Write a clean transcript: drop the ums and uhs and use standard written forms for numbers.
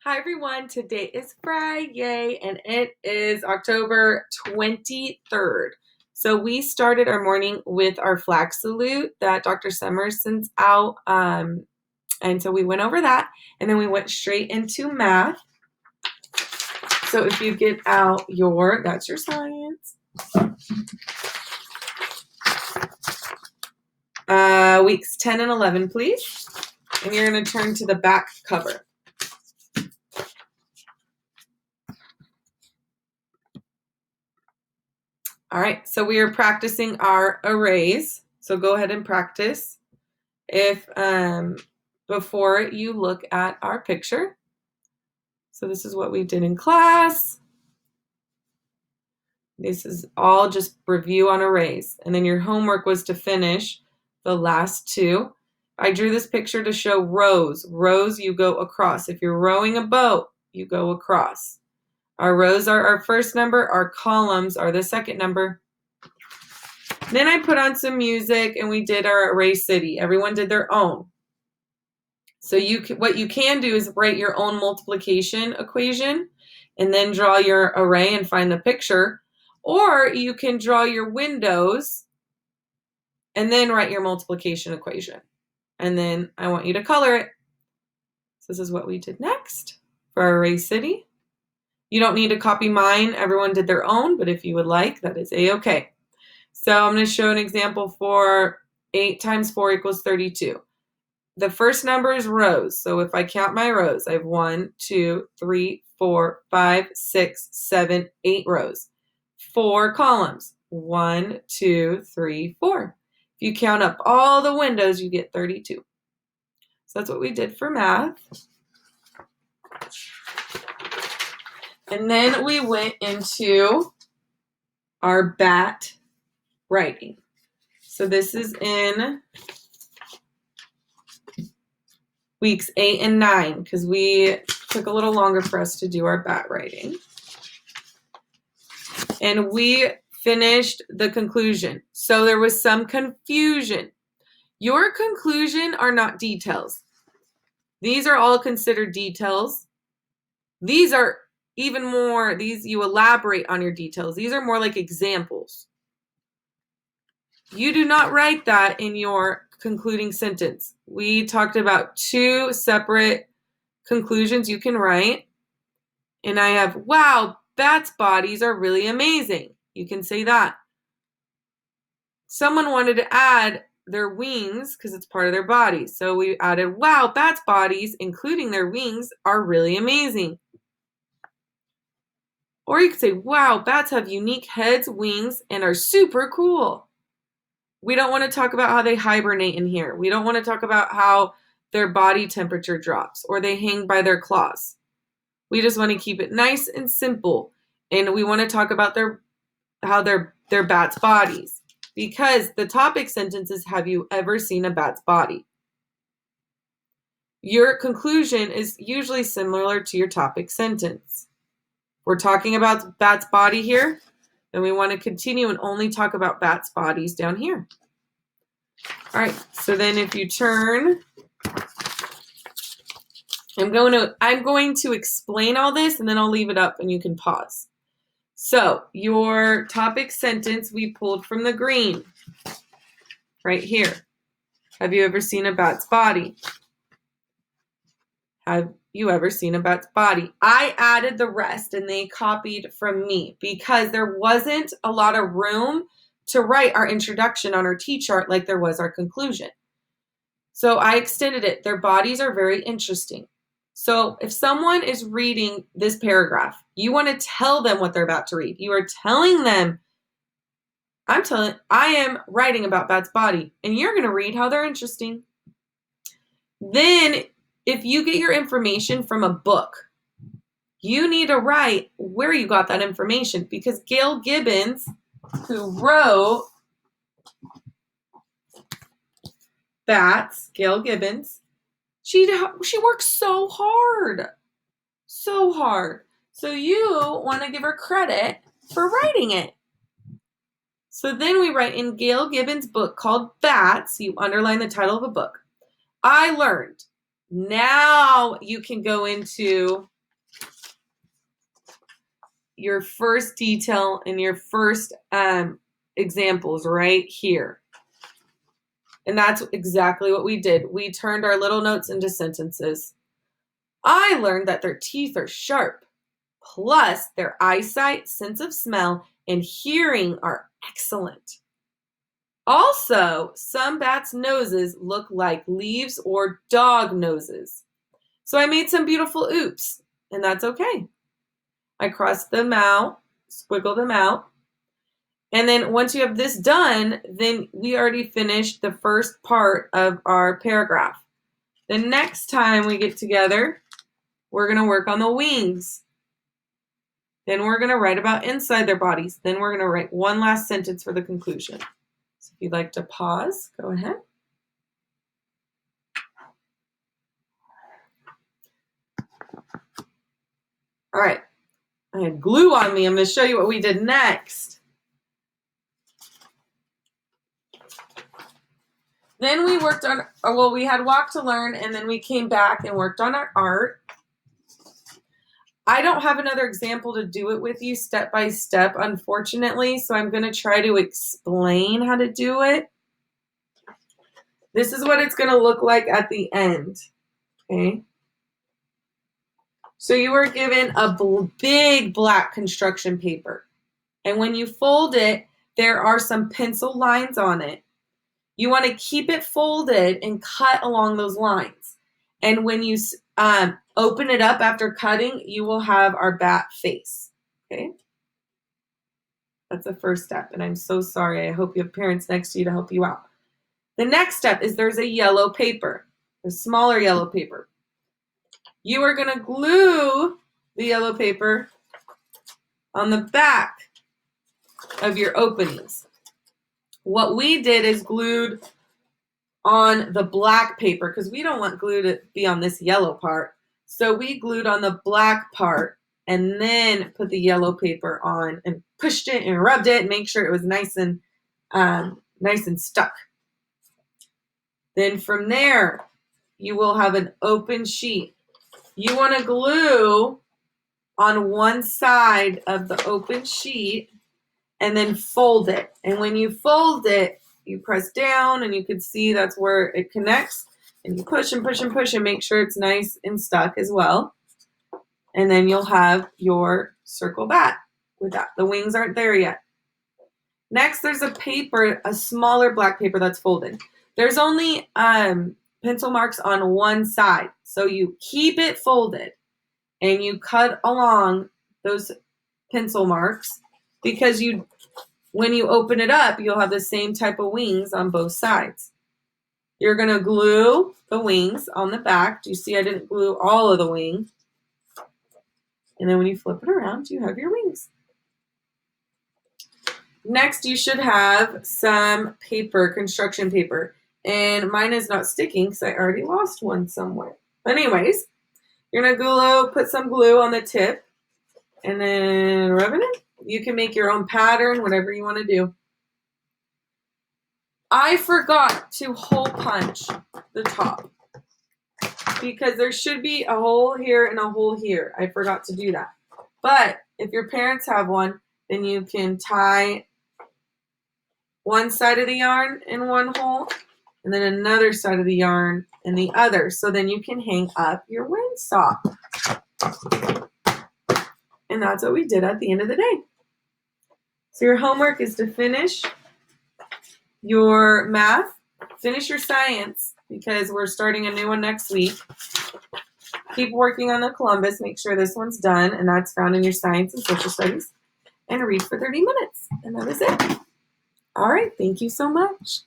Hi everyone, today is Fri-YAY and it is October 23rd. So we started our morning with our flag salute that Dr. Summers sends out. And so we went over that and then we went straight into math. So if you get out that's your science. Weeks 10 and 11, please. And you're going to turn to the back cover. All right, so we are practicing our arrays. So go ahead and practice before you look at our picture. So this is what we did in class. This is all just review on arrays. And then your homework was to finish the last two. I drew this picture to show rows. Rows, you go across. If you're rowing a boat, you go across. Our rows are our first number. Our columns are the second number. Then I put on some music and we did our array city. Everyone did their own. So what you can do is write your own multiplication equation and then draw your array and find the picture. Or you can draw your windows and then write your multiplication equation. And then I want you to color it. So this is what we did next for our array city. You don't need to copy mine. Everyone did their own, but if you would like, that is a-okay. So I'm going to show an example for 8 times 4 equals 32. The first number is rows. So if I count my rows, I have 1, 2, 3, 4, 5, 6, 7, 8 rows. 4 columns. 1, 2, 3, 4. If you count up all the windows, you get 32. So that's what we did for math. And then we went into our bat writing. So this is in weeks 8 and 9 because we took a little longer for us to do our bat writing. And we finished the conclusion. So there was some confusion. Your conclusion are not details. These are all considered details. These are even more, you elaborate on your details. These are more like examples. You do not write that in your concluding sentence. We talked about 2 separate conclusions you can write. And I have, wow, bats' bodies are really amazing. You can say that. Someone wanted to add their wings because it's part of their body. So we added, wow, bats' bodies, including their wings, are really amazing. Or you could say, wow, bats have unique heads, wings, and are super cool. We don't want to talk about how they hibernate in here. We don't want to talk about how their body temperature drops or they hang by their claws. We just want to keep it nice and simple. And we want to talk about how they're bats' bodies. Because the topic sentence is, have you ever seen a bat's body? Your conclusion is usually similar to your topic sentence. We're talking about bat's body here, and we want to continue and only talk about bats' bodies down here. All right, so then if you turn, I'm going to explain all this, and then I'll leave it up and you can pause. So your topic sentence we pulled from the green right here. Have you ever seen a bat's body? Have you ever seen a bat's body? I added the rest and they copied from me because there wasn't a lot of room to write our introduction on our T-chart like there was our conclusion. So I extended it. Their bodies are very interesting. So if someone is reading this paragraph, you want to tell them what they're about to read. You are telling them, I am writing about bat's body, and you're going to read how they're interesting. Then if you get your information from a book, you need to write where you got that information because Gail Gibbons, who wrote Bats, Gail Gibbons, she works so hard. So hard. So you want to give her credit for writing it. So then we write in Gail Gibbons' book called Bats, you underline the title of a book. I learned. Now you can go into your first detail and your first examples right here. And that's exactly what we did. We turned our little notes into sentences. I learned that their teeth are sharp. Plus, their eyesight, sense of smell, and hearing are excellent. Also, some bats' noses look like leaves or dog noses. So I made some beautiful oops, and that's okay. I crossed them out, squiggled them out. And then once you have this done, then we already finished the first part of our paragraph. The next time we get together, we're going to work on the wings. Then we're going to write about inside their bodies. Then we're going to write one last sentence for the conclusion. So if you'd like to pause, go ahead. All right. I had glue on me. I'm going to show you what we did next. Then we worked on, well, we had walk to learn, and then we came back and worked on our art. I don't have another example to do it with you step by step, unfortunately, so I'm going to try to explain how to do it. This is what it's going to look like at the end, okay? So you were given a big black construction paper, and when you fold it, there are some pencil lines on it. You want to keep it folded and cut along those lines. And when you open it up after cutting, you will have our bat face, okay? That's the first step, and I'm so sorry. I hope you have parents next to you to help you out. The next step is there's a yellow paper, a smaller yellow paper. You are going to glue the yellow paper on the back of your openings. What we did is glued on the black paper because we don't want glue to be on this yellow part. So we glued on the black part and then put the yellow paper on and pushed it and rubbed it and make sure it was nice and stuck. Then from there, you will have an open sheet. You want to glue on one side of the open sheet and then fold it. And when you fold it, you press down and you can see that's where it connects. And you push and push and push and make sure it's nice and stuck as well. And then you'll have your circle bat with that. The wings aren't there yet. Next, there's a paper, a smaller black paper that's folded. There's only pencil marks on one side. So you keep it folded and you cut along those pencil marks because when you open it up, you'll have the same type of wings on both sides. You're going to glue the wings on the back. Do you see I didn't glue all of the wing? And then when you flip it around, you have your wings. Next, you should have some paper, construction paper. And mine is not sticking because I already lost one somewhere. But anyways, you're going to put some glue on the tip and then rub it in. You can make your own pattern, whatever you want to do. I forgot to hole punch the top because there should be a hole here and a hole here. I forgot to do that. But if your parents have one, then you can tie one side of the yarn in one hole and then another side of the yarn in the other. So then you can hang up your windsock. And that's what we did at the end of the day. So your homework is to finish your math, finish your science, because we're starting a new one next week. Keep working on the Columbus. Make sure this one's done, and that's found in your science and social studies. And read for 30 minutes. And that is it. All right. Thank you so much.